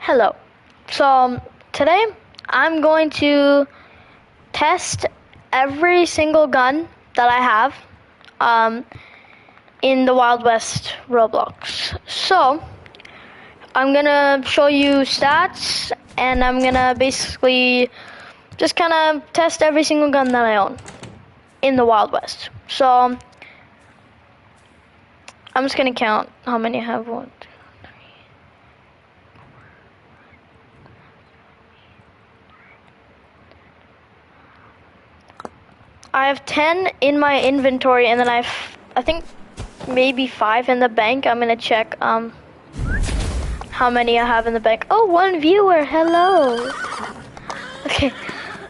Hello. So today I'm going to test every single gun that I have in the Wild West Roblox. So I'm gonna show you stats and I'm gonna basically just kind of test every single gun that I own in the Wild West. So I'm just gonna count how many I have. One, two, three. I have 10 in my inventory, and then I think maybe 5 in the bank. I'm gonna check how many I have in the bank. Oh, 1 viewer. Hello. Okay.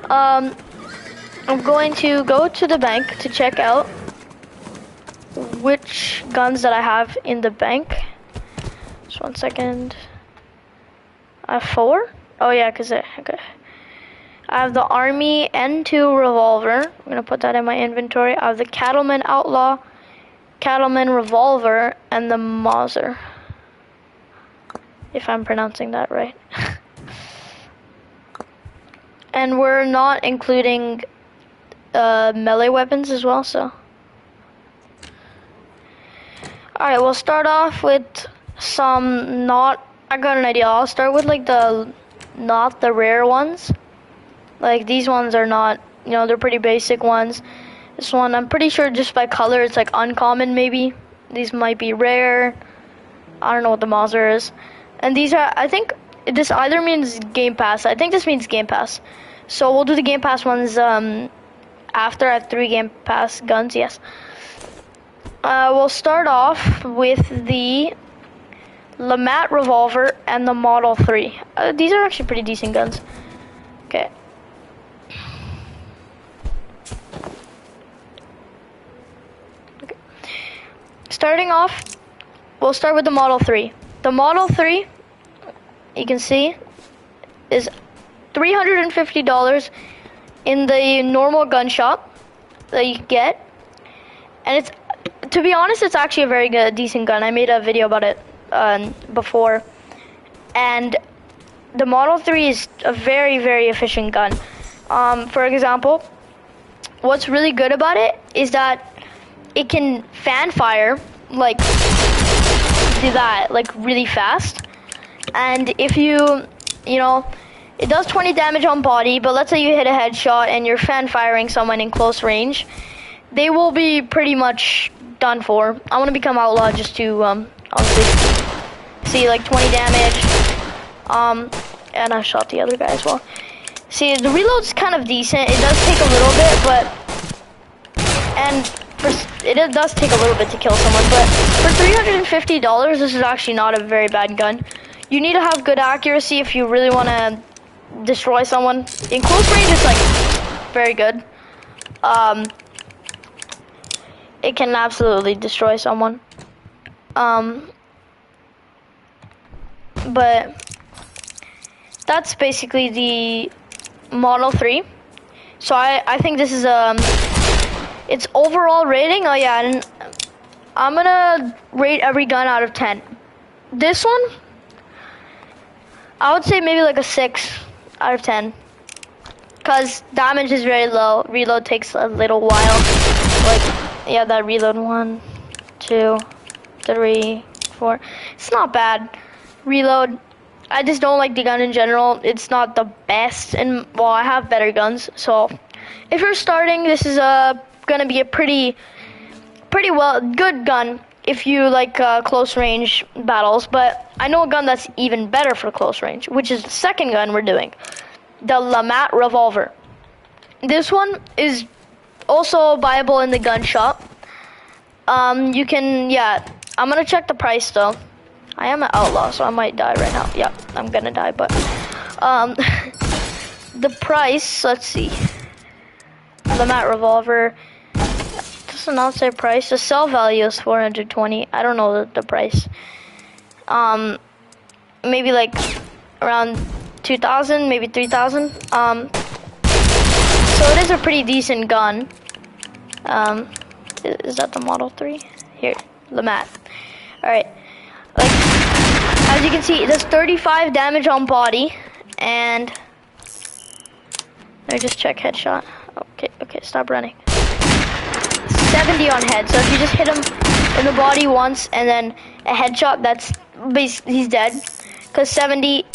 I'm going to go to the bank to check out which guns that I have in the bank. Just 1 second. I have 4? Oh yeah, okay. I have the Army N2 revolver. I'm gonna put that in my inventory. I have the Cattleman Outlaw, Cattleman revolver, and the Mauser. If I'm pronouncing that right. And we're not including melee weapons as well, so. Alright, we'll start off with some I got an idea. I'll start with like not the rare ones. Like these ones are not, they're pretty basic ones. This one, I'm pretty sure just by color, it's like uncommon maybe. These might be rare. I don't know what the Mauser is. And these are, I think this either means Game Pass. I think this means Game Pass. So we'll do the Game Pass ones after. I have 3 Game Pass guns, yes. We'll start off with the LeMat revolver and the Model 3. These are actually pretty decent guns. Okay. Starting off, we'll start with the Model 3. The Model 3, you can see, is $350 in the normal gun shop that you can get. And it's, to be honest, it's actually a very good, decent gun. I made a video about it before. And the Model 3 is a very, very efficient gun. For example, what's really good about it is that it can fan fire, like, do that, like, really fast. And if it does 20 damage on body, but let's say you hit a headshot and you're fan firing someone in close range, they will be pretty much done for. I want to become outlaw just to, honestly, see, like, 20 damage. And I shot the other guy as well. See, the reload's kind of decent. It does take a little bit, it does take a little bit to kill someone, but for $350, this is actually not a very bad gun. You need to have good accuracy if you really want to destroy someone. In close range, it's like very good. It can absolutely destroy someone. But that's basically the Model 3. So I think this is its overall rating. Oh yeah, and I'm gonna rate every gun out of 10. This one, I would say maybe like a 6 out of 10. Cause damage is very low. Reload takes a little while. Like, yeah, that reload 1, 2, 3, 4. It's not bad. Reload. I just don't like the gun in general. It's not the best, and well, I have better guns. So, if you're starting, this is gonna be a pretty good gun if you like close range battles. But I know a gun that's even better for close range, which is the second gun we're doing, the LeMat revolver. This one is also buyable in the gun shop. You can, yeah. I'm gonna check the price though. I am an outlaw, so I might die right now. Yeah, I'm gonna die, but the price. Let's see. LeMat revolver. Does not say price. The sell value is 420. I don't know the price. Maybe like around 2,000, maybe 3,000. So it is a pretty decent gun. Is that the Model 3? Here, LeMat. All right. Like, As you can see, it does 35 damage on body, and let me just check headshot. Okay, stop running. 70 on head. So if you just hit him in the body once and then a headshot, that's basically he's dead. Because 70,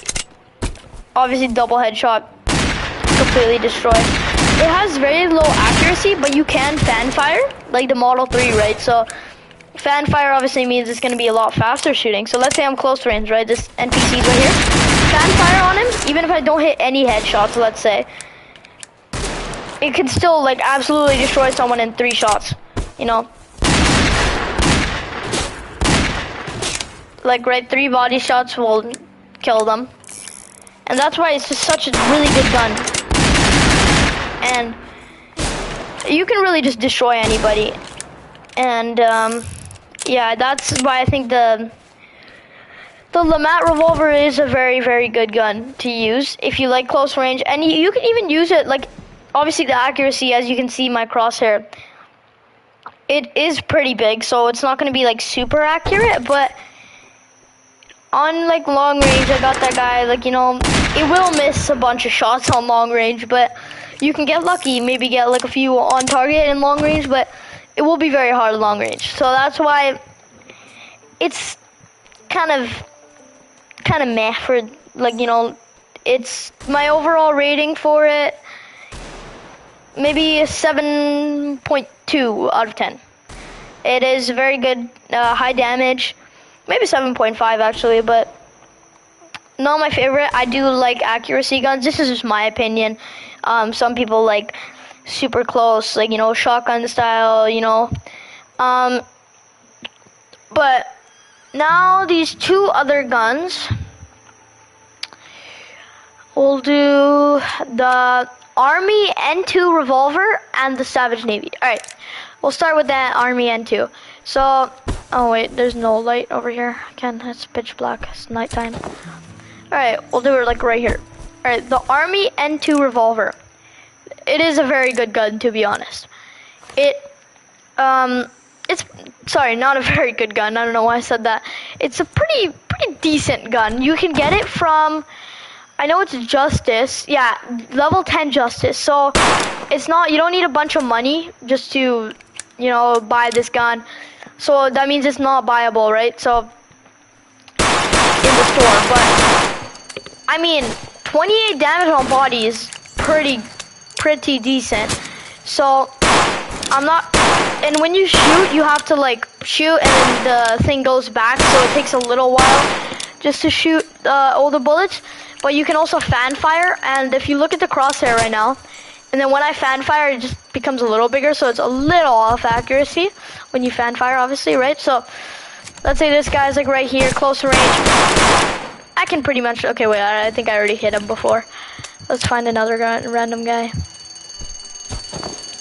obviously double headshot, completely destroyed. It has very low accuracy, but you can fan fire like the Model 3, right? So fan fire obviously means it's going to be a lot faster shooting. So let's say I'm close range, right? This NPC's right here. Fan fire on him, even if I don't hit any headshots, let's say. It can still like absolutely destroy someone in 3 shots, you know? Like, right, 3 body shots will kill them. And that's why it's just such a really good gun. And you can really just destroy anybody. And yeah, that's why I think the Lamat revolver is a very, very good gun to use if you like close range. And you can even use it, like, obviously the accuracy, as you can see my crosshair, it is pretty big, so it's not going to be like super accurate, but on like long range, I got that guy, like, you know, it will miss a bunch of shots on long range, but you can get lucky, maybe get like a few on target in long range, but it will be very hard long range. So that's why it's kind of meh for, like, you know, it's my overall rating for it, maybe a 7.2 out of 10. It is very good, high damage. Maybe 7.5 actually, but not my favorite. I do like accuracy guns. This is just my opinion. Some people like super close, like, you know, shotgun style, you know. But now these 2 other guns. We'll do the Army N2 revolver and the Savage Navy. Alright, we'll start with that Army N2. So, oh wait, there's no light over here. Again, it's pitch black, it's nighttime. Alright, we'll do it like right here. Alright, the Army N2 revolver. It is a very good gun, to be honest. It's, sorry, not a very good gun. I don't know why I said that. It's a pretty decent gun. You can get it from, I know it's Justice. Yeah, level 10 Justice. So it's not, you don't need a bunch of money just to, you know, buy this gun. So that means it's not buyable, right? So in the store, but I mean, 28 damage on body is pretty decent. So I'm not, and when you shoot, you have to like shoot and then the thing goes back, so it takes a little while just to shoot all the bullets. But you can also fan fire, and if you look at the crosshair right now, and then when I fan fire, it just becomes a little bigger, so it's a little off accuracy when you fan fire, obviously, right? So let's say this guy's like right here, close range. I can pretty much, okay, wait, I think I already hit him before. Let's find another guy, random guy.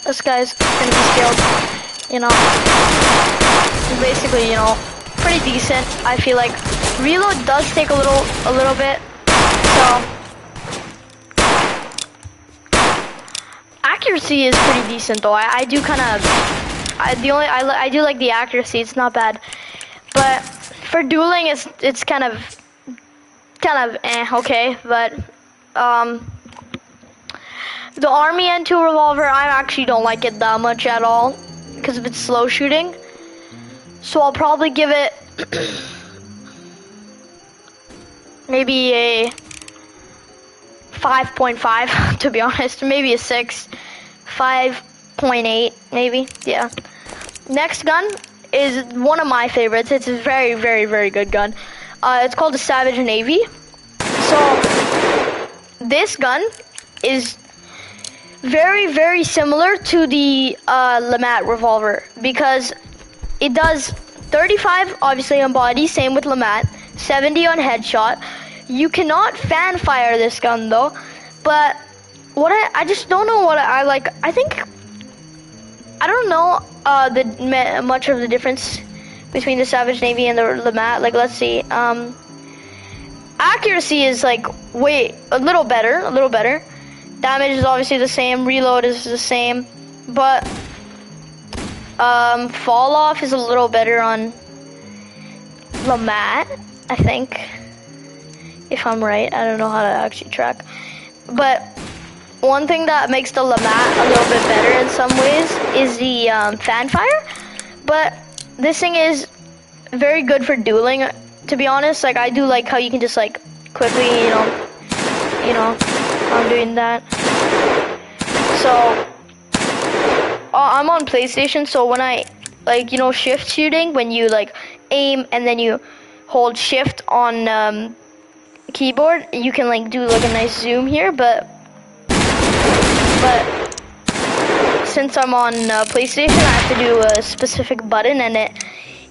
This guy's gonna be skilled, you know. Basically, you know, pretty decent. I feel like reload does take a little bit. So accuracy is pretty decent though. I do kind of, I do like the accuracy. It's not bad, but for dueling, it's kind of okay. But the Army N2 revolver, I actually don't like it that much at all because of its slow shooting. So I'll probably give it maybe a 5.5 to be honest, maybe a 6, 5.8 maybe, yeah. Next gun is one of my favorites. It's a very, very, very good gun. It's called the Savage Navy. So this gun is very, very similar to the Lamat revolver because it does 35 obviously on body, same with Lamat, 70 on headshot. You cannot fan fire this gun though, but what I just don't know what I like. I think I don't know much of the difference between the Savage Navy and the Lamat. Like, let's see. Accuracy is like a little better. Damage is obviously the same. Reload is the same, but fall off is a little better on Lamat, I think. if I'm right. I don't know how to actually track. But one thing that makes the Lamat a little bit better in some ways is the Fanfire. But this thing is very good for dueling, to be honest. Like, I do like how you can just like quickly, I'm doing that. So I'm on PlayStation, so when I like, shift shooting, when you like aim and then you hold shift on keyboard, you can like do like a nice zoom here, but since I'm on PlayStation, I have to do a specific button, and it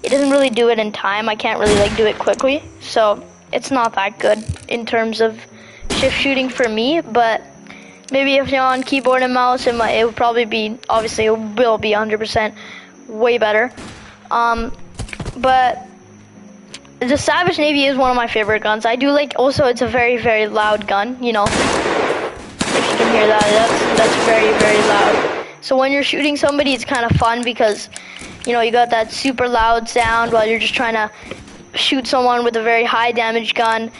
doesn't really do it in time. I can't really like do it quickly, so it's not that good in terms of shift shooting for me. But maybe if you're on keyboard and mouse, it would probably be, obviously it will be 100% way better. But the Savage Navy is one of my favorite guns. I do like, also it's a very, very loud gun, if you can hear that, that's very, very loud. So when you're shooting somebody, it's kind of fun because, you got that super loud sound while you're just trying to shoot someone with a very high damage gun.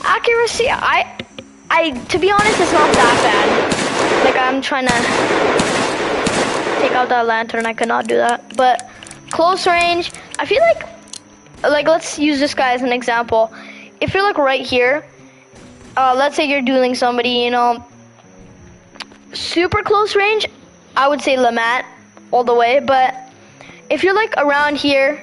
Accuracy, to be honest, it's not that bad. Like, I'm trying to take out that lantern, I could not do that. But close range, I feel like let's use this guy as an example. If you're like right here, let's say you're dueling somebody, super close range, I would say Lamat all the way. But if you're like around here,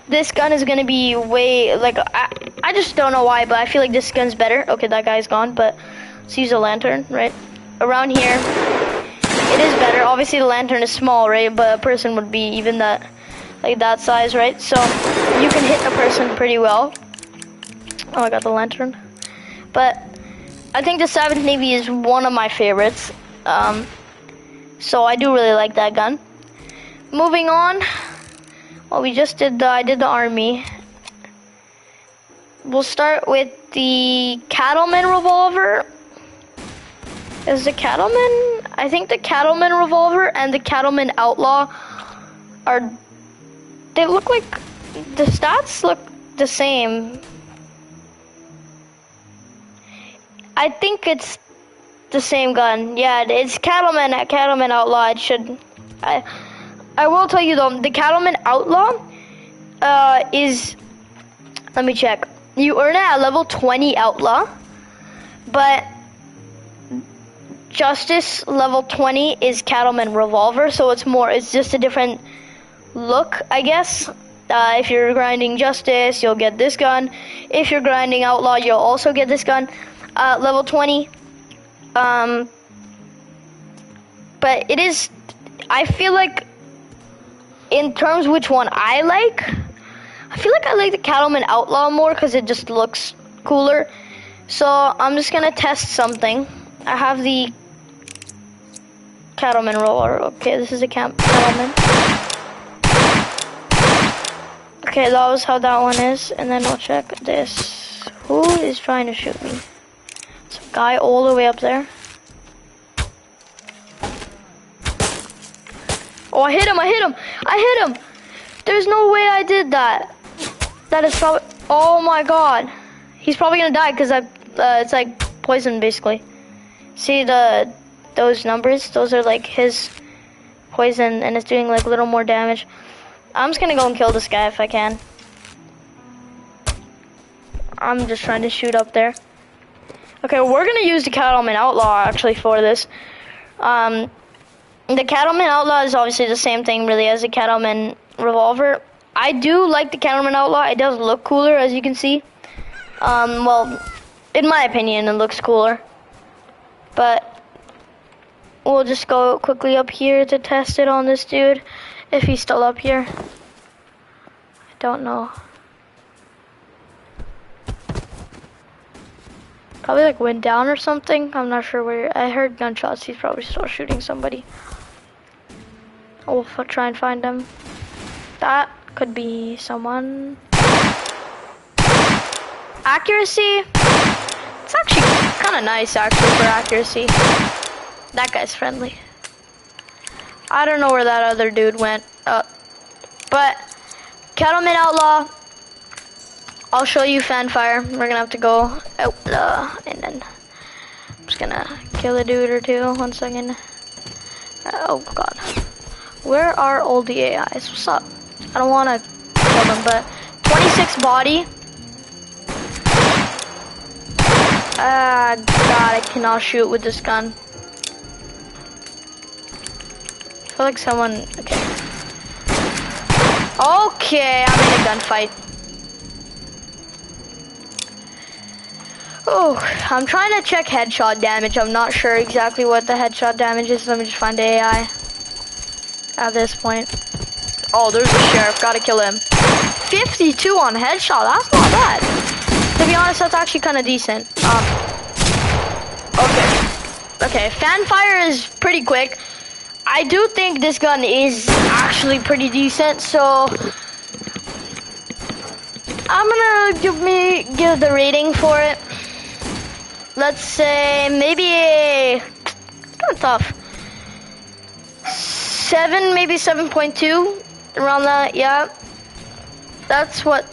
this gun is gonna be way, like, I just don't know why, but I feel like this gun's better. Okay, that guy's gone, but let's use a lantern, right? Around here, it is better. Obviously the lantern is small, right? But a person would be even that, like that size, right? So you can hit a person pretty well. Oh, I got the lantern. But I think the Savage Navy is one of my favorites. So I do really like that gun. Moving on. Well, we just did I did the army. We'll start with the Cattleman revolver. Is the Cattleman? I think the Cattleman revolver and the Cattleman Outlaw they look like, the stats look the same. I think it's the same gun. Yeah, it's Cattleman Outlaw. It should. I will tell you though, the Cattleman Outlaw is. Let me check. You earn it at level 20 Outlaw, but Justice level 20 is Cattleman Revolver, so it's just a different look, I guess. If you're grinding Justice, you'll get this gun. If you're grinding Outlaw, you'll also get this gun. Level 20. But it is, I feel like, in terms which one I like, I feel like I like the Cattleman Outlaw more because it just looks cooler. So I'm just gonna test something. I have the Cattleman roller. Okay, this is a Cattleman. Okay, that was how that one is. And then we'll check this. Who is trying to shoot me? Some guy all the way up there. Oh, I hit him! There's no way I did that. That is probably, oh my god. He's probably gonna die because it's like poison basically. See those numbers? Those are like his poison and it's doing like a little more damage. I'm just gonna go and kill this guy if I can. I'm just trying to shoot up there. Okay, we're gonna use the Cattleman Outlaw actually for this. The Cattleman Outlaw is obviously the same thing really as the Cattleman Revolver. I do like the Cattleman Outlaw. It does look cooler, as you can see. Well, in my opinion, it looks cooler. But we'll just go quickly up here to test it on this dude, if he's still up here. I don't know. Probably like went down or something. I'm not sure where. I heard gunshots. He's probably still shooting somebody. We'll try and find him. That could be someone. Accuracy. It's actually kind of nice actually for accuracy. That guy's friendly. I don't know where that other dude went. But Cattleman Outlaw, I'll show you fanfire. We're gonna have to go out, and then I'm just gonna kill a dude or two. 1 second. Oh god. Where are all the AIs? What's up? I don't wanna kill them, but 26 body. Ah, god, I cannot shoot with this gun. I feel like someone, okay. Okay, I'm in a gunfight. Oh, I'm trying to check headshot damage. I'm not sure exactly what the headshot damage is. Let me just find the AI at this point. Oh, there's the sheriff. Gotta kill him. 52 on headshot. That's not bad. To be honest, that's actually kind of decent. Okay, fanfire is pretty quick. I do think this gun is actually pretty decent, so I'm gonna give the rating for it. Let's say maybe kind of tough. 7, maybe 7.2, around that. Yeah, that's what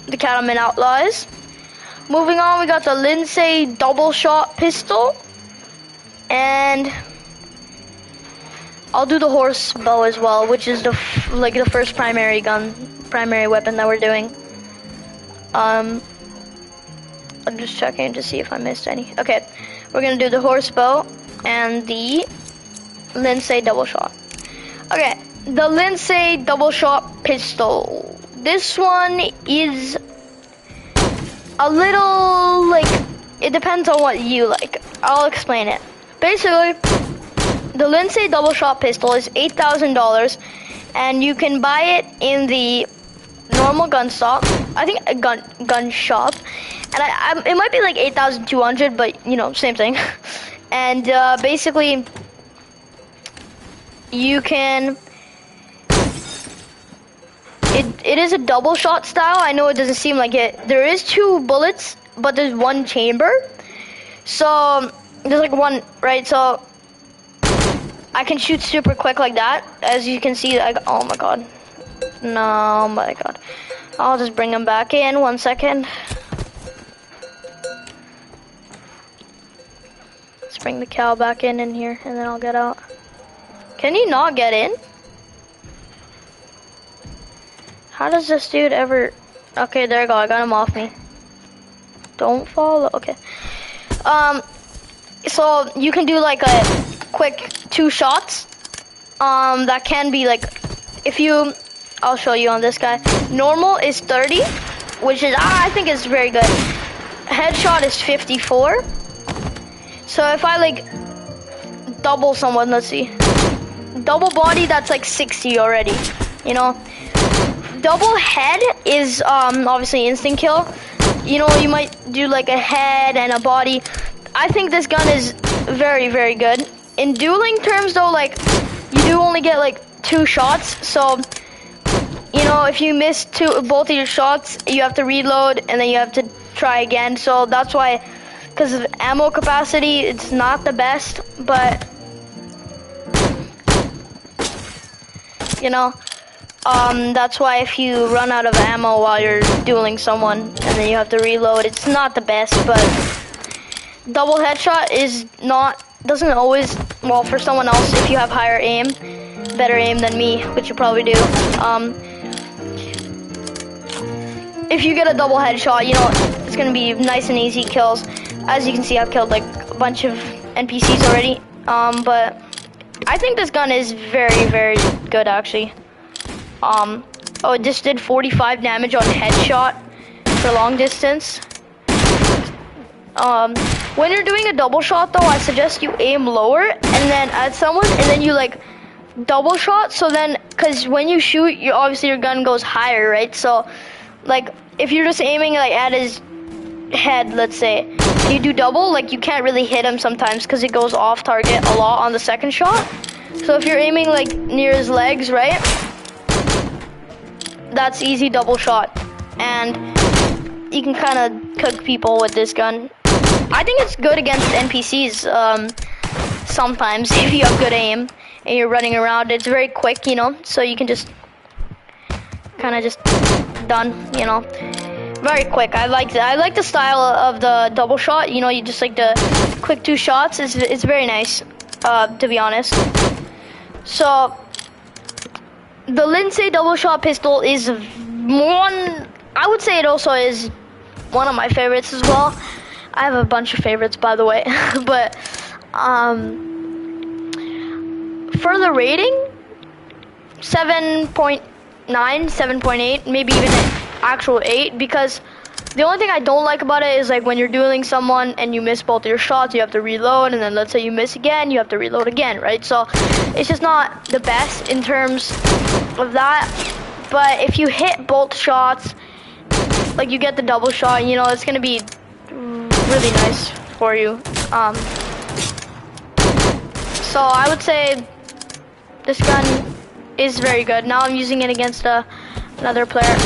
the Cattleman Outlaw is. Moving on, we got the Lindsay double shot pistol, and I'll do the horse bow as well, which is the first primary weapon that we're doing. I'm just checking to see if I missed any. Okay, we're gonna do the horse bow and the Lindsay double shot. Okay, the Lindsay double shot pistol. This one is a little, like, it depends on what you like. I'll explain it. Basically, the Lindsay double shot pistol is $8,000, and you can buy it in the normal gun shop. I think a gun shop, and it might be like 8,200, but you know, same thing. And basically, you can. It is a double shot style. I know it doesn't seem like it. There is 2 bullets, but there's 1 chamber. So there's like 1, right? So I can shoot super quick like that. As you can see, oh my god. No, oh my god. I'll just bring him back in 1 second. Let's bring the cow back in here, and then I'll get out. Can you not get in? How does this dude ever... Okay, there you go. I got him off me. Don't fall. Okay. So you can do like a quick 2 shots. That can be like, if you... I'll show you on this guy. Normal is 30, which is, I think is very good. Headshot is 54. So if I like double someone, let's see. Double body, that's like 60 already, you know? Double head is obviously instant kill. You know, you might do like a head and a body. I think this gun is very, very good. In dueling terms though, like, you do only get like 2 shots, so you know, if you miss both of your shots, you have to reload and then you have to try again. So that's why, because of ammo capacity, it's not the best, but you know, that's why if you run out of ammo while you're dueling someone and then you have to reload, it's not the best. But double headshot doesn't always, well, for someone else, if you have higher aim, better aim than me, which you probably do, if you get a double headshot, you know, it's gonna be nice and easy kills. As you can see, I've killed like a bunch of NPCs already, but I think this gun is very, very good actually. Oh, it just did 45 damage on headshot for long distance. When you're doing a double shot though, I suggest you aim lower and then at someone and then you like double shot. So then, cause when you shoot, obviously your gun goes higher, right? So like if you're just aiming like at his head, let's say, you do double, like you can't really hit him sometimes because it goes off target a lot on the second shot. So if you're aiming like near his legs, right? That's easy double shot. And you can kind of cook people with this gun. I think it's good against NPCs sometimes if you have good aim and you're running around. It's very quick, you know, so you can just kind of just done, you know. Very quick. I like that. I like the style of the double shot. You know, you just like the quick 2 shots. It's very nice, to be honest. So the Lindsay double shot pistol is one. I would say it also is one of my favorites as well. I have a bunch of favorites, by the way, but for the rating, 7.9, 7.8, maybe even an actual 8, because the only thing I don't like about it is like when you're dueling someone and you miss both your shots, you have to reload, and then let's say you miss again, you have to reload again, right? So it's just not the best in terms of that. But if you hit both shots, like you get the double shot, you know, it's gonna be really nice for you. So I would say this gun is very good. Now I'm using it against another player.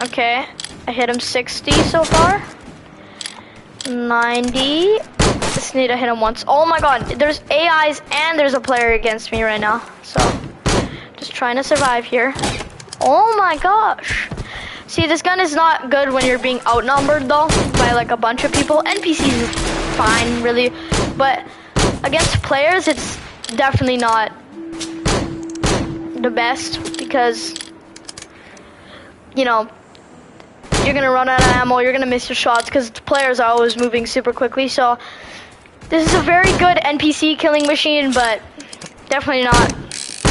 Okay, I hit him 60 so far. 90. Just need to hit him once. Oh my god, there's AIs and there's a player against me right now. So just trying to survive here. Oh my gosh. See, this gun is not good when you're being outnumbered though by like a bunch of people. NPCs is fine really, but against players it's definitely not the best, because you know you're gonna run out of ammo, you're gonna miss your shots because the players are always moving super quickly. So this is a very good NPC killing machine, but definitely not.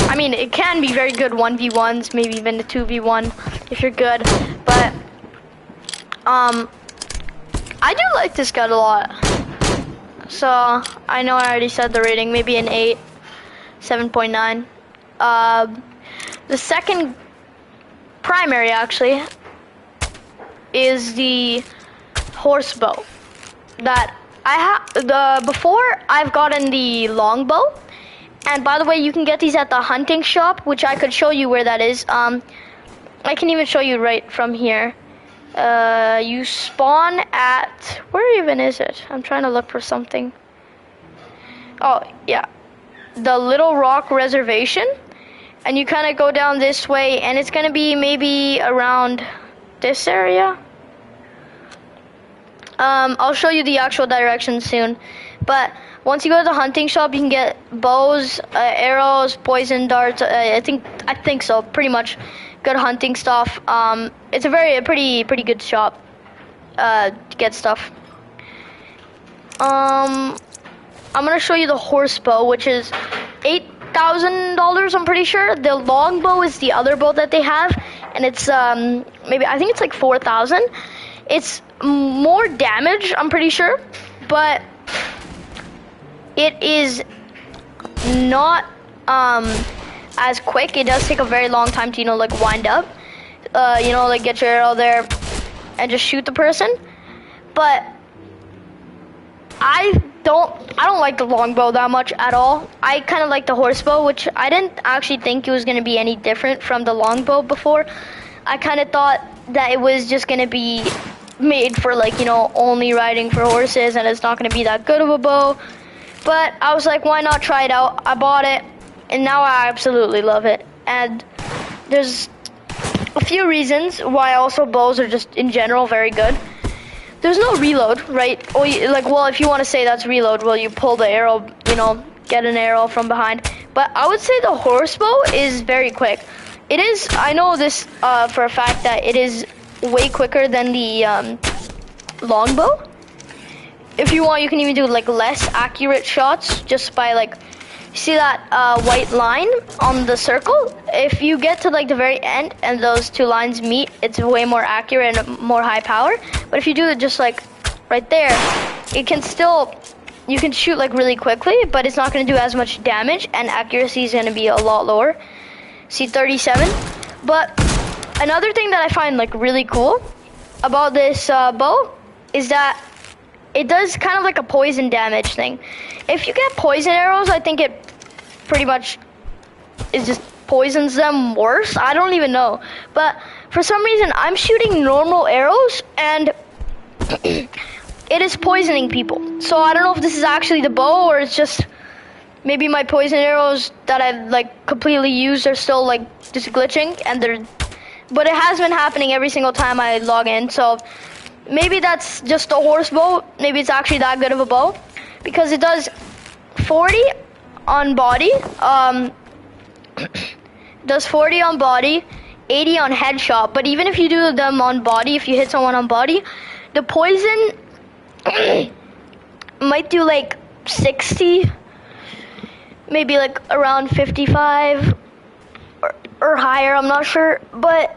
I mean, it can be very good 1v1s, maybe even a 2v1 if you're good, but I do like this gun a lot. So I know I already said the rating, maybe an 8, 7.9. The second primary actually is the horse bow that I have. Before I've gotten the longbow, and by the way, you can get these at the hunting shop, which I could show you where that is. I can even show you right from here. You spawn at, where even is it? I'm trying to look for something. Oh yeah, the Little Rock Reservation, and you kind of go down this way, and it's gonna be maybe around this area. I'll show you the actual direction soon, but once you go to the hunting shop, you can get bows, arrows, poison darts. I think so. Pretty much good hunting stuff. It's a pretty good shop to get stuff. I'm gonna show you the horse bow, which is $8,000. I'm pretty sure. The long bow is the other bow that they have, and it's maybe, I think it's like 4,000. It's more damage, I'm pretty sure, but it is not as quick. It does take a very long time to, you know, like wind up, you know, like get your arrow there and just shoot the person. But I don't like the longbow that much at all. I kind of like the horsebow, which I didn't actually think it was going to be any different from the longbow before. I kind of thought that it was just going to be made for, like, you know, only riding for horses, and it's not going to be that good of a bow. But I was like, why not try it out? I bought it, and now I absolutely love it. And there's a few reasons why also bows are just in general very good. There's no reload, right? Or like, well, if you want to say that's reload, well, you pull the arrow, you know, get an arrow from behind. But I would say the horsebow is very quick. It is, I know this for a fact that it is way quicker than the longbow. If you want, you can even do like less accurate shots just by, like, see that white line on the circle? If you get to like the very end and those two lines meet, it's way more accurate and more high power. But if you do it just like right there, it can still, you can shoot like really quickly, but it's not going to do as much damage, and accuracy is going to be a lot lower. See, 37. But another thing that I find like really cool about this bow is that it does kind of like a poison damage thing. If you get poison arrows, I think it pretty much is just poisons them worse. I don't even know. But for some reason, I'm shooting normal arrows, and it is poisoning people. So I don't know if this is actually the bow, or it's just maybe my poison arrows that I like completely used are still like just glitching, and they're but it has been happening every single time I log in. So maybe that's just a horse bow. Maybe it's actually that good of a bow, because it does 40 on body. Does 40 on body, 80 on headshot. But even if you do them on body, if you hit someone on body, the poison might do like 60, maybe like around 55 or higher, I'm not sure. But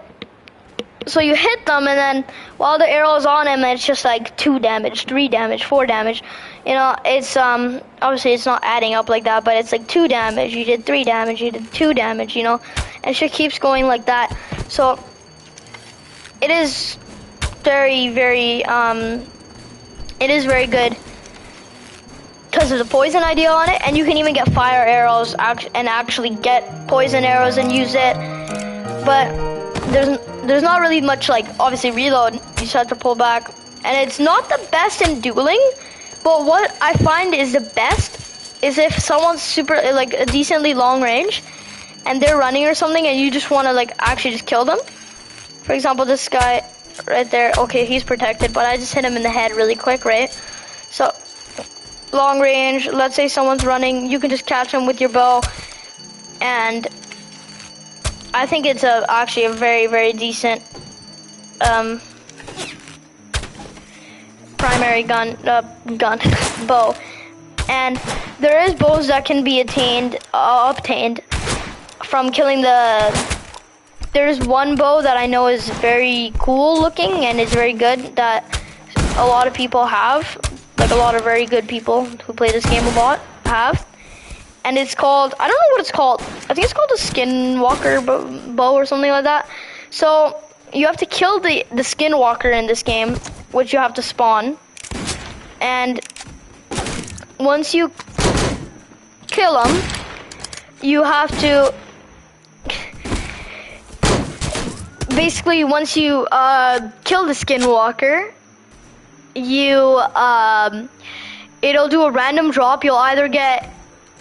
so you hit them, and then while the arrow is on him, it's just like 2 damage, 3 damage, 4 damage. You know, it's obviously it's not adding up like that, but it's like 2 damage, you did 3 damage, you did 2 damage, you know, and shit keeps going like that. So it is very, very good because of the poison idea on it, and you can even get fire arrows and actually get poison arrows and use it. But there's not really much, like, obviously reload, you just have to pull back, and it's not the best in dueling. But what I find is the best is if someone's super, like, a decently long range and they're running or something, and you just want to, like, actually just kill them. For example, this guy right there, okay, he's protected, but I just hit him in the head really quick, right? So long range, let's say someone's running, you can just catch them with your bow, and I think it's actually a very, very decent primary gun bow. And there is bows that can be obtained from killing there's one bow that I know is very cool looking and is very good that a lot of people have, like a lot of very good people who play this game a lot have. And it's called, I don't know what it's called. I think it's called a skinwalker bow or something like that. So you have to kill the skinwalker in this game, which you have to spawn. And once you kill him, you have to, basically once you kill the skinwalker, it'll do a random drop. You'll either get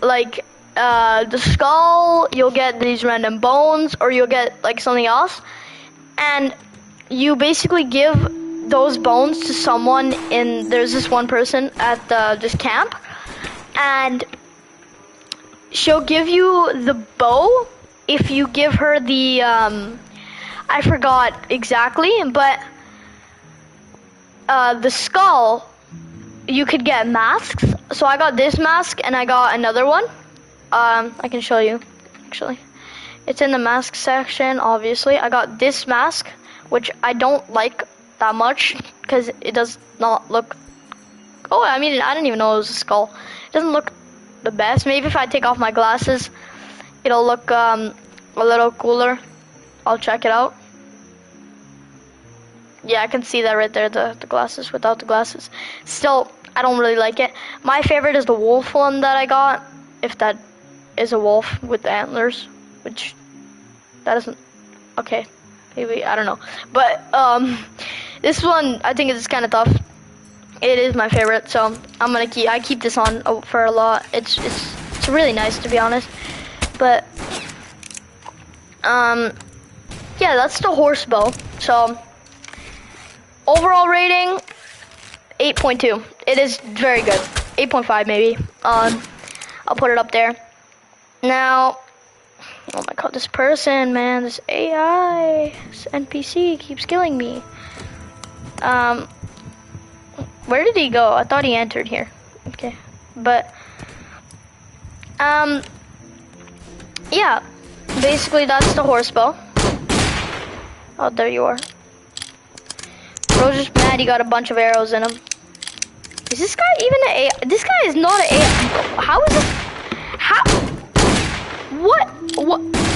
like the skull, you'll get these random bones, or you'll get like something else, and you basically give those bones to someone there's this one person at this camp, and she'll give you the bow if you give her the I forgot exactly, but the skull, you could get masks. So I got this mask and I got another one. I can show you, actually. It's in the mask section, obviously. I got this mask, which I don't like that much because it does not look, oh, I mean, I didn't even know it was a skull. It doesn't look the best. Maybe if I take off my glasses, it'll look a little cooler. I'll check it out. Yeah, I can see that right there, the glasses without the glasses. Still, I don't really like it. My favorite is the wolf one that I got, if that is a wolf with the antlers, which that isn't, okay, maybe, I don't know. But this one, I think it's kind of tough. It is my favorite, so I keep this on for a lot. It's really nice, to be honest. But yeah, that's the horse bow. So overall rating, 8.2. It is very good. 8.5 maybe. I'll put it up there. Now, oh my god, this person, man, this AI, this NPC keeps killing me. Where did he go? I thought he entered here. Okay, but yeah, basically that's the horse bow. Oh, there you are. Bro's just mad he got a bunch of arrows in him. Is this guy even an AI? This guy is not an AI. How is it? How? What?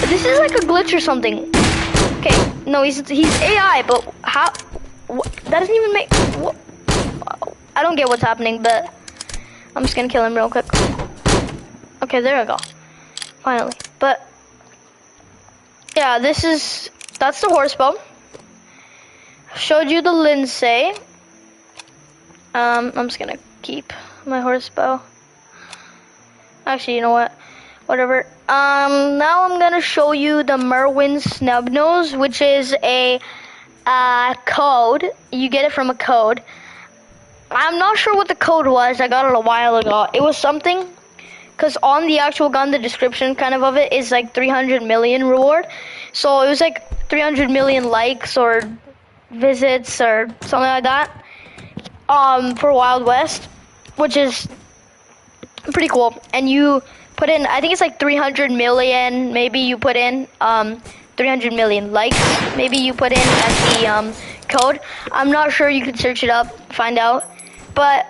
This is like a glitch or something. Okay, no, he's AI, but how? What? That doesn't even make. What? I don't get what's happening, but I'm just gonna kill him real quick. Okay, there we go. Finally. But yeah, that's the horse bow. Showed you the Lindsay. I'm just gonna keep my horse bow. Actually, you know what? Whatever. Now I'm gonna show you the Merwin Snubnose, which is a code. You get it from a code. I'm not sure what the code was. I got it a while ago. It was something, because on the actual gun, the description kind of it is like 300 million reward. So it was like 300 million likes or visits or something like that. For Wild West, which is pretty cool. And you put in, I think it's like 300 million, maybe you put in 300 million likes, maybe you put in as the code. I'm not sure, you can search it up, find out. But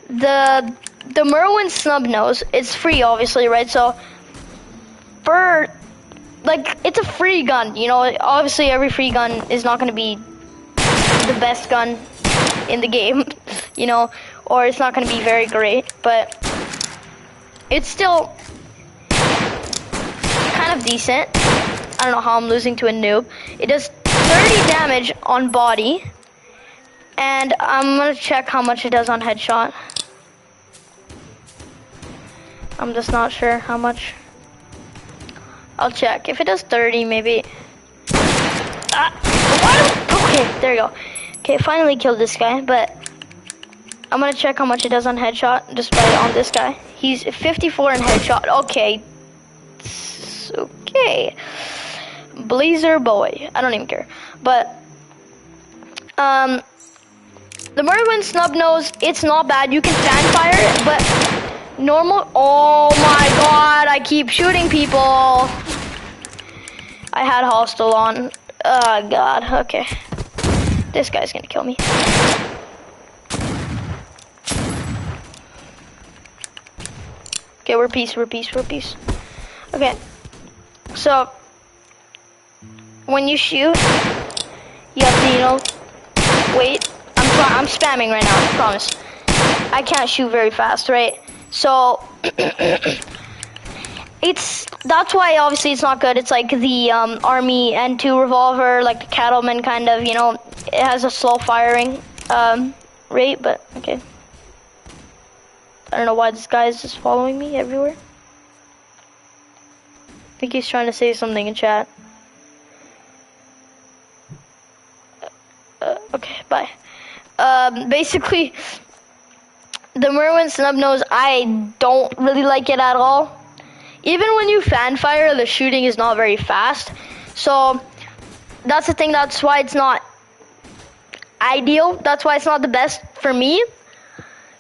the Merwin Snubnose, it's free obviously, right? So for, like, it's a free gun, you know, obviously every free gun is not going to be the best gun in the game, you know, or it's not going to be very great, but it's still kind of decent. I don't know how I'm losing to a noob. It does 30 damage on body, and I'm gonna check how much it does on headshot. I'm just not sure how much. I'll check. If it does 30, maybe. Okay, there you go. Okay, finally killed this guy, but I'm gonna check how much it does on headshot just on this guy. He's 54 in headshot. Okay. Okay. Blazer boy. I don't even care. But the Merwin Snubnose, it's not bad. You can fan fire it, but normal. Oh my god, I keep shooting people. I had hostile on. Oh god, okay. This guy's gonna kill me. Okay, we're peace. Okay, so when you shoot, you have to, you know, wait. I'm spamming right now, I promise. I can't shoot very fast, right? So that's why obviously it's not good. It's like the Army N2 revolver, like the Cattleman kind of, you know, it has a slow firing rate, but okay. I don't know why this guy is just following me everywhere. I think he's trying to say something in chat. Okay, bye. Basically, the Merwin Snubnose, I don't really like it at all. Even when you fan fire, the shooting is not very fast. So that's the thing, that's why it's not ideal. That's why it's not the best for me.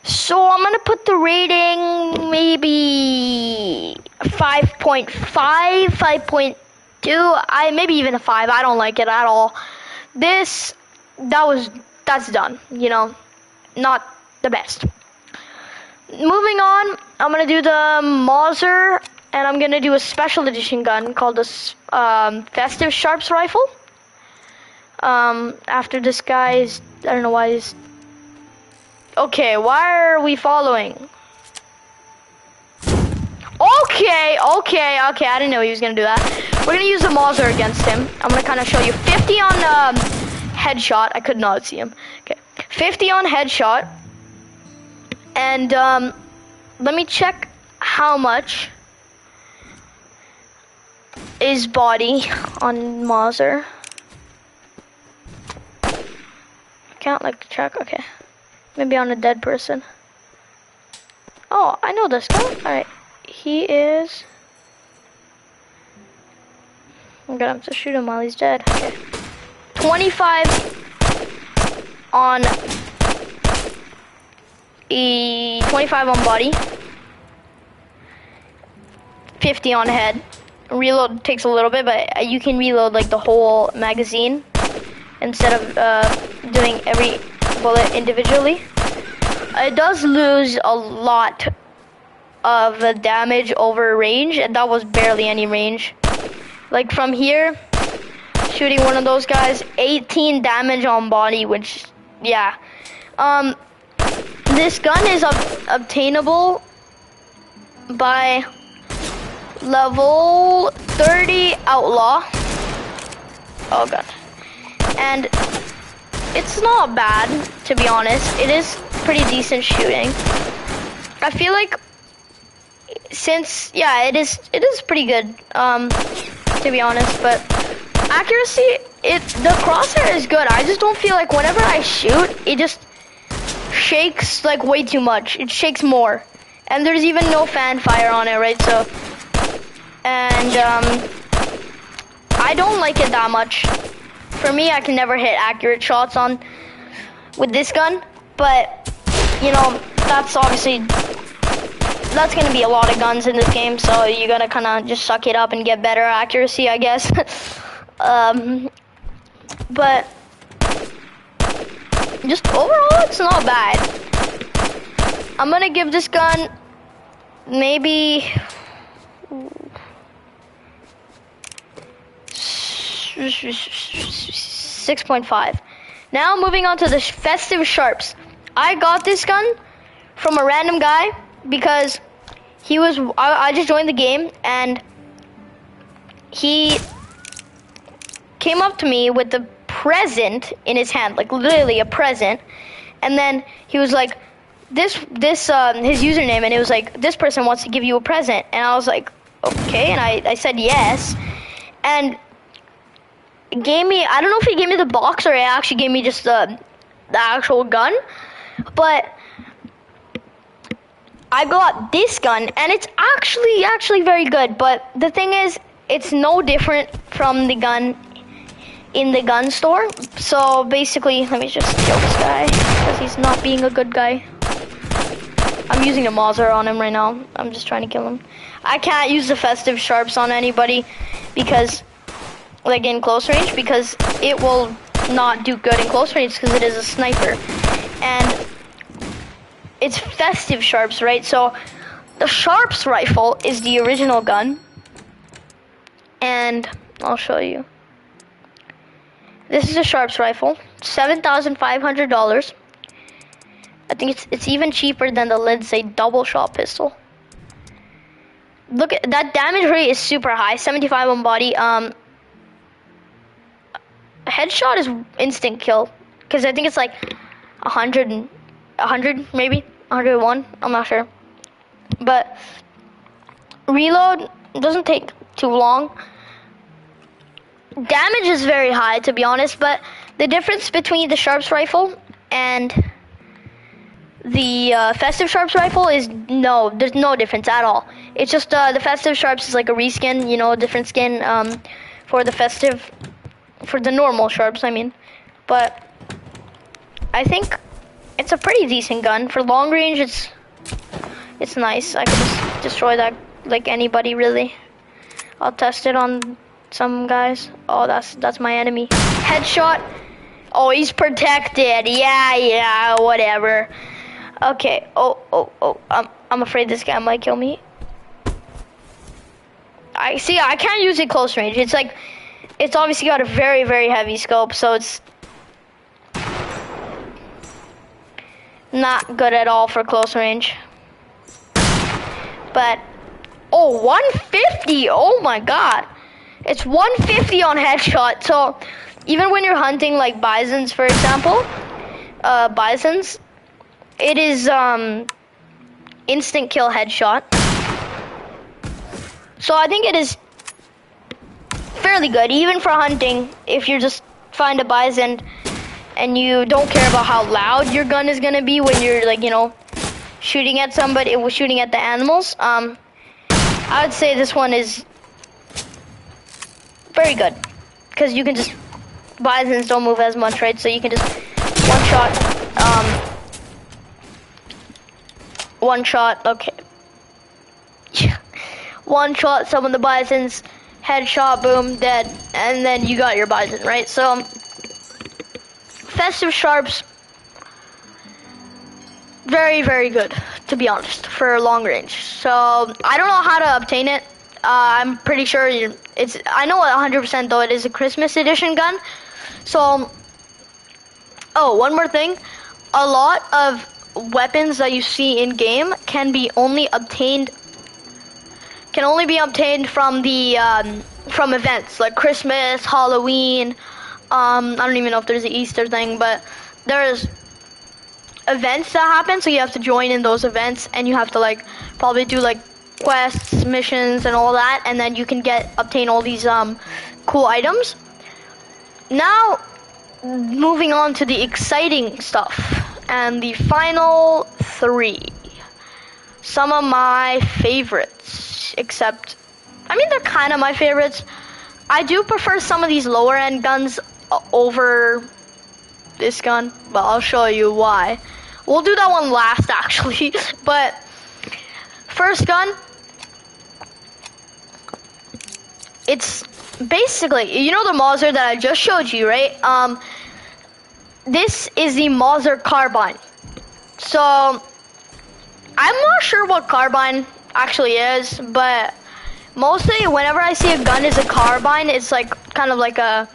So I'm gonna put the rating maybe 5.5, 5.2, maybe even a 5. I don't like it at all. That's done, you know, not the best. Moving on, I'm gonna do the Mauser, and I'm gonna do a special edition gun called the Festive Sharps Rifle. After this guy's, I don't know why he's. Okay, why are we following? Okay, I didn't know he was gonna do that. We're gonna use the Mauser against him. I'm gonna kind of show you 50 on headshot. I could not see him. Okay, 50 on headshot. And let me check how much is body on Mauser. Can't like check. Okay. Maybe on a dead person. Oh, I know this guy. Alright. He is... I'm gonna have to shoot him while he's dead. Okay. 25 on... 25 on body. 50 on head. Reload takes a little bit, but you can reload like the whole magazine instead of doing every bullet individually. It does lose a lot of damage over range, and that was barely any range. Like from here, shooting one of those guys, 18 damage on body, which, yeah. This gun is obtainable by level 30 outlaw. Oh god. And it's not bad, to be honest. It is pretty decent shooting. I feel like since yeah, it is pretty good, to be honest, but accuracy, the crosshair is good. I just don't feel like whenever I shoot, it just shakes like way too much. It shakes more. And there's even no fan fire on it, right? So, and I don't like it that much. For me, I can never hit accurate shots with this gun, but you know, that's gonna be a lot of guns in this game, so you gotta kind of just suck it up and get better accuracy, I guess. But just overall, it's not bad. I'm gonna give this gun maybe 6.5. Now moving on to the festive sharps. I got this gun from a random guy because I just joined the game and he came up to me with the present in his hand, like literally a present, and then he was like, this his username, and it was like, this person wants to give you a present, and I was like, okay, and I said yes, and gave me, I don't know if he gave me the box or he actually gave me just the actual gun, but I got this gun and it's actually very good, but the thing is, it's no different from the gun in the gun store. So basically, let me just kill this guy because he's not being a good guy. I'm using a Mauser on him right now. I'm just trying to kill him. I can't use the festive sharps on anybody because, like in close range, because it will not do good in close range because it is a sniper. And it's festive sharps, right? So the sharps rifle is the original gun. And I'll show you. This is a sharps rifle, $7,500. I think it's even cheaper than the Lindsay double shot pistol. Look at that, damage rate is super high, 75 on body. Headshot is instant kill because I think it's like 100 maybe 101. I'm not sure, but reload doesn't take too long. Damage is very high, to be honest, but the difference between the sharps rifle and the festive sharps rifle is there's no difference at all. It's just the festive sharps is like a reskin, you know, a different skin for the festive, for the normal sharps, I mean. But I think it's a pretty decent gun for long range. It's nice. I can just destroy that like anybody, really. I'll test it on some guys. Oh, that's my enemy. Headshot. Oh, he's protected. Yeah, whatever. Okay. Oh. I'm afraid this guy might kill me. I can't use it close range. It's like, it's obviously got a very, very heavy scope, so it's not good at all for close range. But, oh, 150. Oh my god. It's 150 on headshot. So even when you're hunting like bisons, for example, bisons, it is instant kill headshot. So I think it is fairly good, even for hunting. If you just find a bison and you don't care about how loud your gun is gonna be when you're like, you know, shooting at somebody, shooting at the animals, I would say this one is very good, because you can just, bisons don't move as much, right? So you can just one shot, okay. One shot some of the bisons, headshot, boom, dead, and then you got your bison, right? So festive sharps, very, very good, to be honest, for long range. So I don't know how to obtain it. I'm pretty sure I know 100% though it is a Christmas edition gun. So, oh, one more thing. A lot of weapons that you see in game can only be obtained from the from events like Christmas, Halloween. I don't even know if there's an Easter thing, but there's events that happen, so you have to join in those events, and you have to like probably do like quests, missions, and all that, and then you can obtain all these cool items. Now, moving on to the exciting stuff and the final 3. Some of my favorites, except, I mean, they're kind of my favorites. I do prefer some of these lower end guns over this gun, but I'll show you why. We'll do that one last, actually. But first gun, it's basically, you know the Mauser that I just showed you, right? This is the Mauser carbine. So I'm not sure what carbine actually is, but mostly whenever I see a gun is a carbine, it's like kind of like a,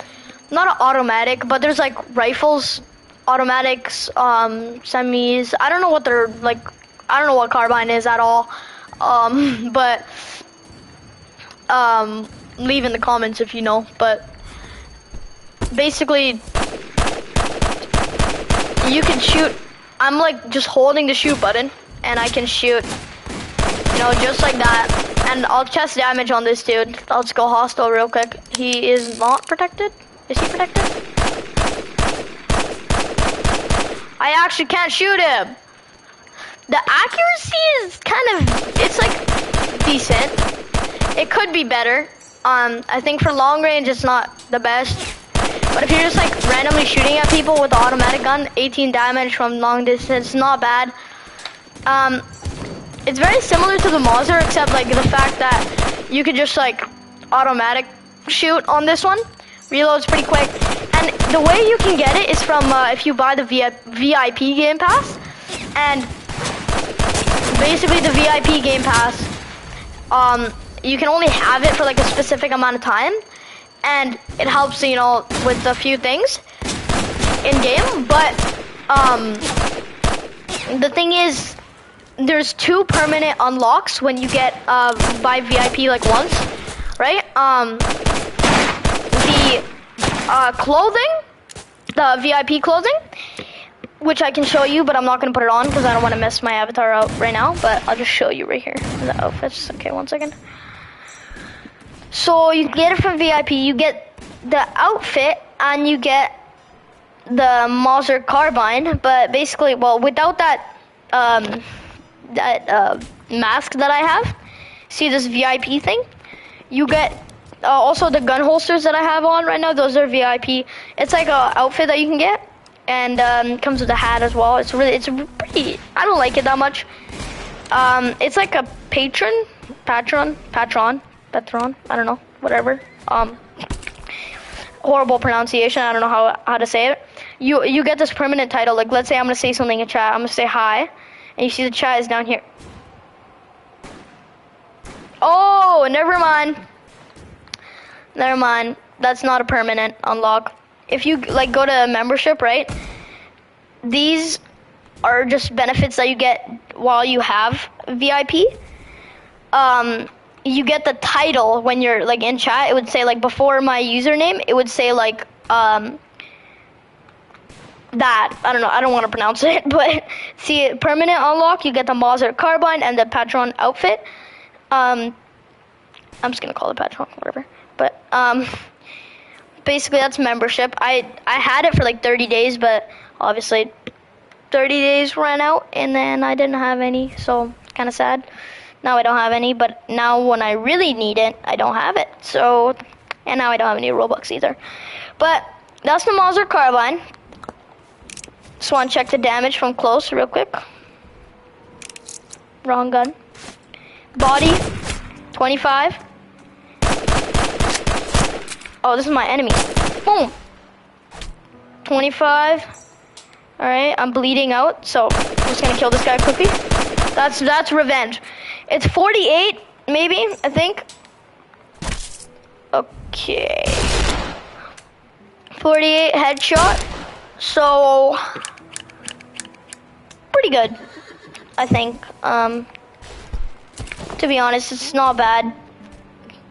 not an automatic, but there's like rifles, automatics, semis. I don't know what they're like. I don't know what carbine is at all. But leave in the comments if you know. But basically, you can shoot. I'm like just holding the shoot button, and I can shoot. You know, just like that. And I'll chest damage on this dude. Let's go hostile real quick. He is not protected. Is he protected? I actually can't shoot him. The accuracy is kind of, it's like decent. It could be better. I think for long range it's not the best. But if you're just like randomly shooting at people with the automatic gun, 18 damage from long distance, not bad. It's very similar to the Mauser, except like the fact that you could just like automatic shoot on this one. Reloads pretty quick. And the way you can get it is from if you buy the VIP Game Pass. And basically the VIP Game Pass, you can only have it for like a specific amount of time. And it helps, you know, with a few things in game. But the thing is, there's 2 permanent unlocks when you get buy VIP like once, right? The clothing, the VIP clothing, which I can show you, but I'm not gonna put it on because I don't want to mess my avatar out right now. But I'll just show you right here the outfits. Okay, 1 second. So you get it from VIP. You get the outfit and you get the Mauser carbine. But basically, well, without that mask that I have, see this VIP thing? You get also the gun holsters that I have on right now. Those are VIP. It's like a outfit that you can get, and comes with a hat as well. It's pretty. I don't like it that much. It's like a patron. I don't know. Whatever. Horrible pronunciation. I don't know how to say it. You get this permanent title. Like, let's say I'm gonna say something in chat. I'm gonna say hi, and you see the chat is down here. Oh, never mind. Never mind. That's not a permanent unlock. If you like go to membership, right? These are just benefits that you get while you have VIP. You get the title when you're like in chat. It would say like before my username, it would say like that. I don't know. I don't want to pronounce it, but see, permanent unlock. You get the Mauser carbine and the Patron outfit. I'm just gonna call it Patron, whatever. But basically that's membership. I had it for like 30 days, but obviously 30 days ran out, and then I didn't have any, so kind of sad. Now I don't have any, but now when I really need it, I don't have it. So, and now I don't have any Robux either. But that's the Mauser carbine. Just want to check the damage from close real quick. Wrong gun. Body, 25. Oh, this is my enemy. Boom. 25. All right, I'm bleeding out, so I'm just gonna kill this guy quickly. That's revenge. It's 48, maybe, I think. Okay. 48 headshot. So pretty good, I think. To be honest, it's not bad.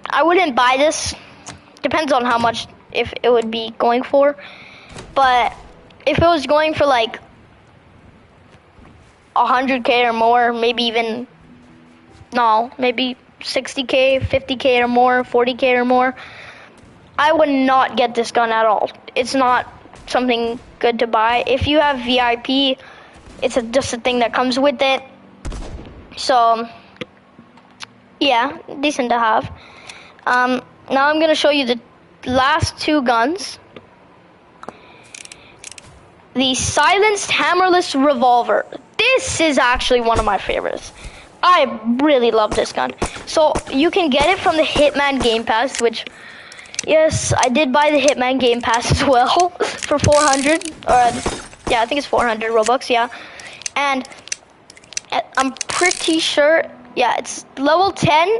I wouldn't buy this. Depends on how much if it would be going for. But if it was going for like 100K or more, maybe even no, maybe 60K, 50K or more, 40K or more, I would not get this gun at all. It's not something good to buy. If you have VIP, it's just a thing that comes with it. So, yeah, decent to have. Now I'm gonna show you the last two guns. The silenced hammerless revolver. This is actually one of my favorites. I really love this gun. So you can get it from the Hitman Game Pass, which, yes, I did buy the Hitman Game Pass as well for 400. Or yeah, I think it's 400 Robux. Yeah, and I'm pretty sure. Yeah, it's level 10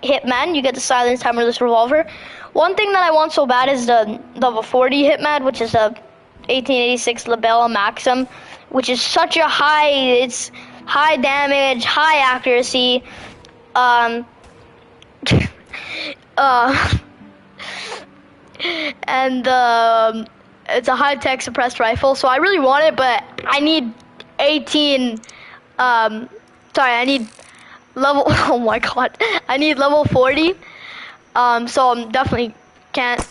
Hitman. You get the silenced hammerless revolver. One thing that I want so bad is the level 40 Hitman, which is a 1886 Labella Maxim, which is such a it's high damage, high accuracy, and it's a high-tech suppressed rifle, so I really want it, but I need 18, I need level, oh my god, I need level 40, so I'm definitely can't.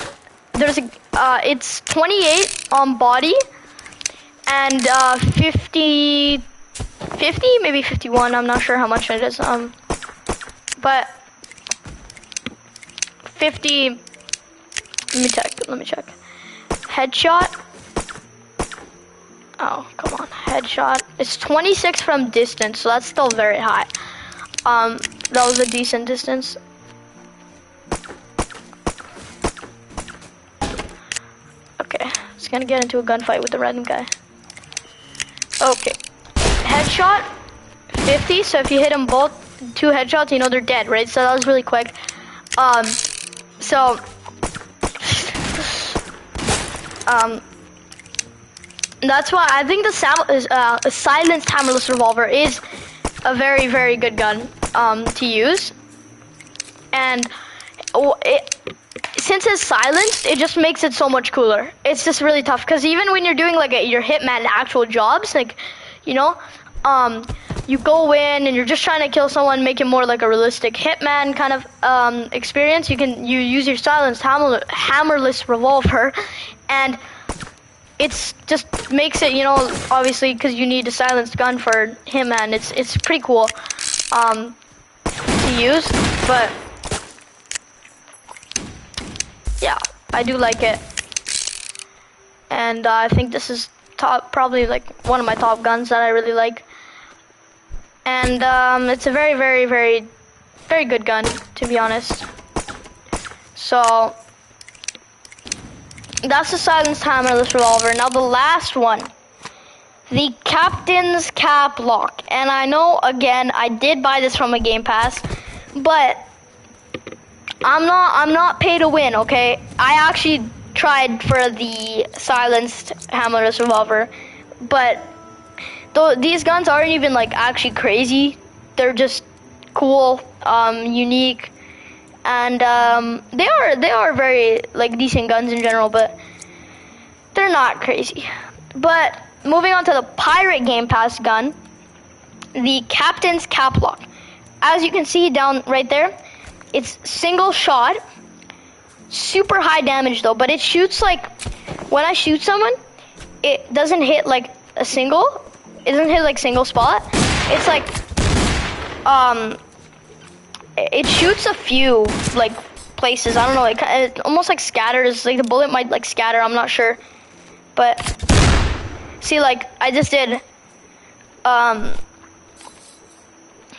There's it's 28 on body, and 50, maybe 51, I'm not sure how much it is, but 50, let me check, headshot, oh, come on, headshot, it's 26 from distance, so that's still very high, that was a decent distance. Gonna get into a gunfight with the random guy. Okay, headshot 50, so if you hit them both 2 headshots, you know they're dead, right? So that was really quick. That's why I think the silenced hammerless revolver is a very, very good gun to use, and since it's silenced, it just makes it so much cooler. It's just really tough, because even when you're doing like your Hitman actual jobs, like, you know, you go in and you're just trying to kill someone, make it more like a realistic Hitman kind of experience. You use your silenced hammerless revolver, and it's just makes it, you know, obviously because you need a silenced gun for Hitman. It's pretty cool to use, but. Yeah, I do like it, and I think this is probably like one of my top guns that I really like, and it's a very, very, very, very good gun, to be honest. So that's the silenced hammerless revolver. Now the last one, the Captain's Cap Lock, and I know, again, I did buy this from a Game Pass, but I'm not pay to win, okay? I actually tried for the silenced hammerless revolver, but these guns aren't even like actually crazy. They're just cool, unique, and they are very like decent guns in general, but they're not crazy. But moving on to the Pirate Game Pass gun, the Captain's Cap Lock. As you can see down right there, it's single shot, super high damage though, but it shoots like, when I shoot someone, it doesn't hit like a single, it doesn't hit like single spot. It's like, it shoots a few like places. I don't know, it almost like scatters, like the bullet might like scatter, I'm not sure. But, see, like, I just did,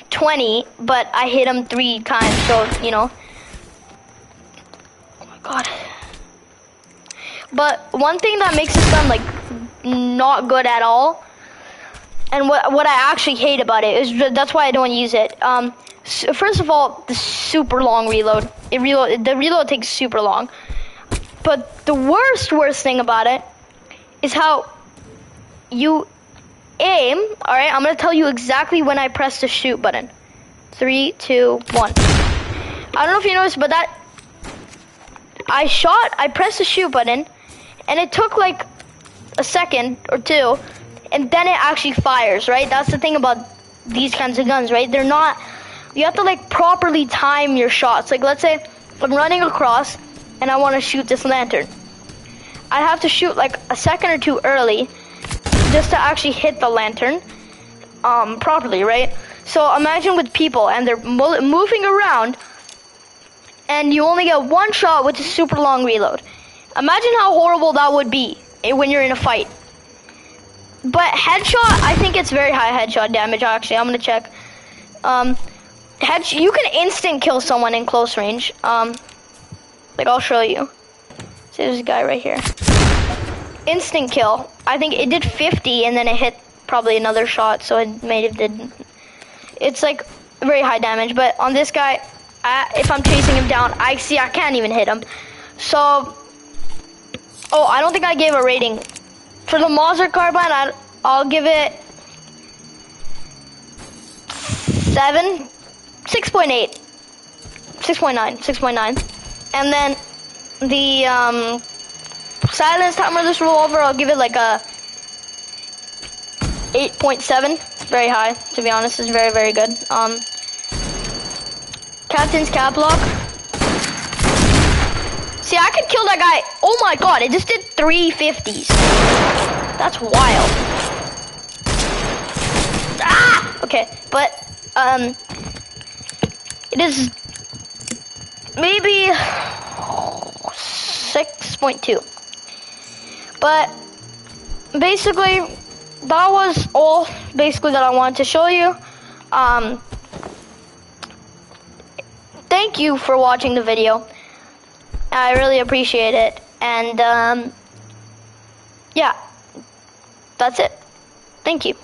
20, but I hit him 3 times, so, you know. Oh my god. But one thing that makes this gun, like, not good at all, and what I actually hate about it, is that's why I don't use it. First of all, the super long reload. The reload takes super long. But the worst thing about it is how you aim. All right, I'm gonna tell you exactly when I press the shoot button. 3, 2, 1. I don't know if you noticed, but that I pressed the shoot button, and it took like a second or two, and then it actually fires. Right? That's the thing about these kinds of guns, right? They're not you have to like properly time your shots. Like let's say I'm running across and I want to shoot this lantern. I have to shoot like a second or two early just to actually hit the lantern properly, right? So imagine with people and they're moving around and you only get one shot with a super long reload. Imagine how horrible that would be when you're in a fight. But headshot, I think it's very high headshot damage actually. I'm gonna check. You can instant kill someone in close range. Like I'll show you. See this guy right here. Instant kill. I think it did 50 and then it hit probably another shot, so it made it did. It's like very high damage, but on this guy, if I'm chasing him down, I can't even hit him. So, oh, I don't think I gave a rating. For the Mauser carbine, I'll give it 6.8. 6.9. And then the silence timer this revolver, I'll give it like a 8.7. Very high, to be honest. It's very, very good. Captain's cap lock. See, I could kill that guy. Oh my god, it just did 350s. That's wild. Ah! Okay, but it is maybe 6.2. But basically, that was all basically that I wanted to show you. Thank you for watching the video. I really appreciate it. And yeah, that's it. Thank you.